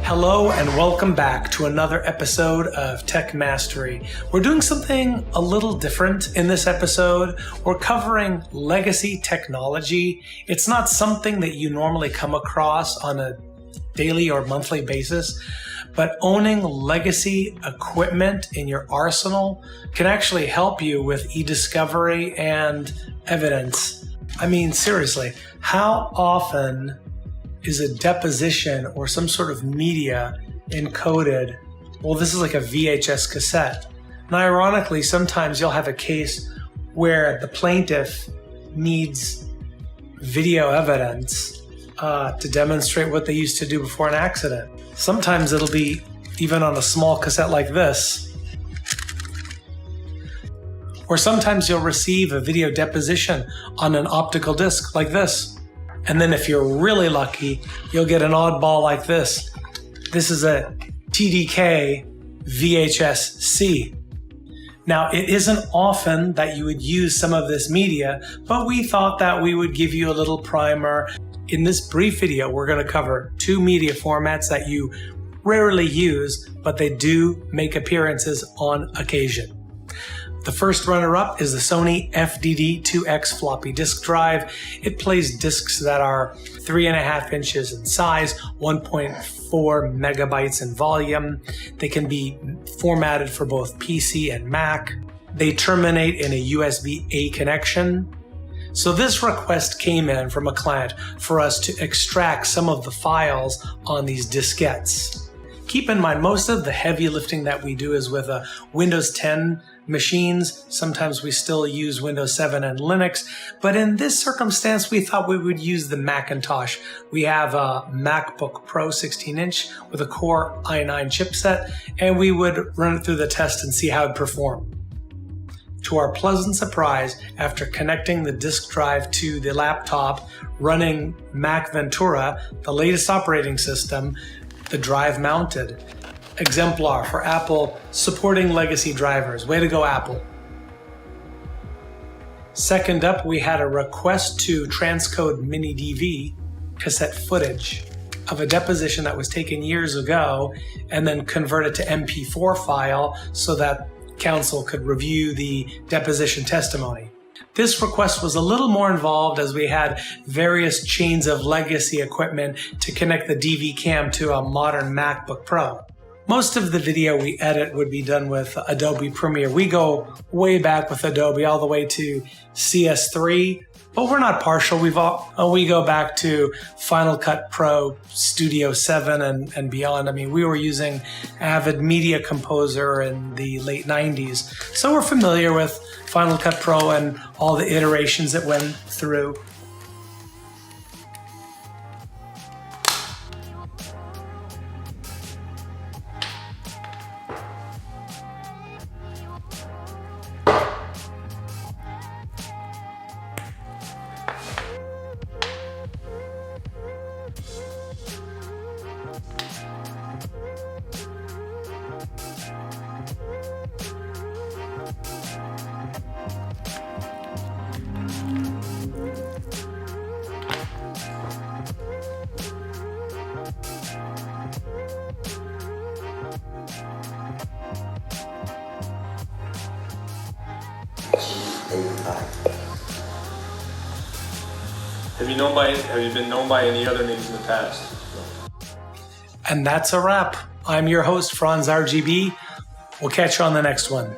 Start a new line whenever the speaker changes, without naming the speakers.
Hello and welcome back to another episode of Tech Mastery. We're doing something a little different in this episode. We're covering legacy technology. It's not something that you normally come across on a daily or monthly basis, but owning legacy equipment in your arsenal can actually help you with e-discovery and evidence. I mean, seriously, how often is a deposition or some sort of media encoded? Well, this is like a VHS cassette. And ironically, sometimes you'll have a case where the plaintiff needs video evidence to demonstrate what they used to do before an accident. Sometimes it'll be even on a small cassette like this. Or sometimes you'll receive a video deposition on an optical disc like this. And then if you're really lucky, you'll get an oddball like this. This is a TDK VHS-C. Now, it isn't often that you would use some of this media, but we thought that we would give you a little primer. In this brief video, we're going to cover two media formats that you rarely use, but they do make appearances on occasion. The first runner-up is the Sony FDD-2X floppy disk drive. It plays discs that are 3.5 inches in size, 1.4 megabytes in volume. They can be formatted for both PC and Mac. They terminate in a USB-A connection. So this request came in from a client for us to extract some of the files on these diskettes. Keep in mind, most of the heavy lifting that we do is with Windows 10 machines. Sometimes we still use Windows 7 and Linux, but in this circumstance, we thought we would use the Macintosh. We have a MacBook Pro 16-inch with a Core i9 chipset, and we would run it through the test and see how it performed. To our pleasant surprise, after connecting the disk drive to the laptop, running Mac Ventura, the latest operating system, the drive mounted. Exemplar for Apple supporting legacy drivers. Way to go, Apple. Second up, we had a request to transcode mini DV cassette footage of a deposition that was taken years ago and then converted to MP4 file so that counsel could review the deposition testimony. This request was a little more involved as we had various chains of legacy equipment to connect the DV cam to a modern MacBook Pro. Most of the video we edit would be done with Adobe Premiere. We go way back with Adobe all the way to CS3, but we're not partial. We go back to Final Cut Pro, Studio 7 and beyond. I mean, we were using Avid Media Composer in the late 90s. So we're familiar with Final Cut Pro and all the iterations it went through.
Have you been known by any other names in the past?
And that's a wrap. I'm your host, Franz RGB. We'll catch you on the next one.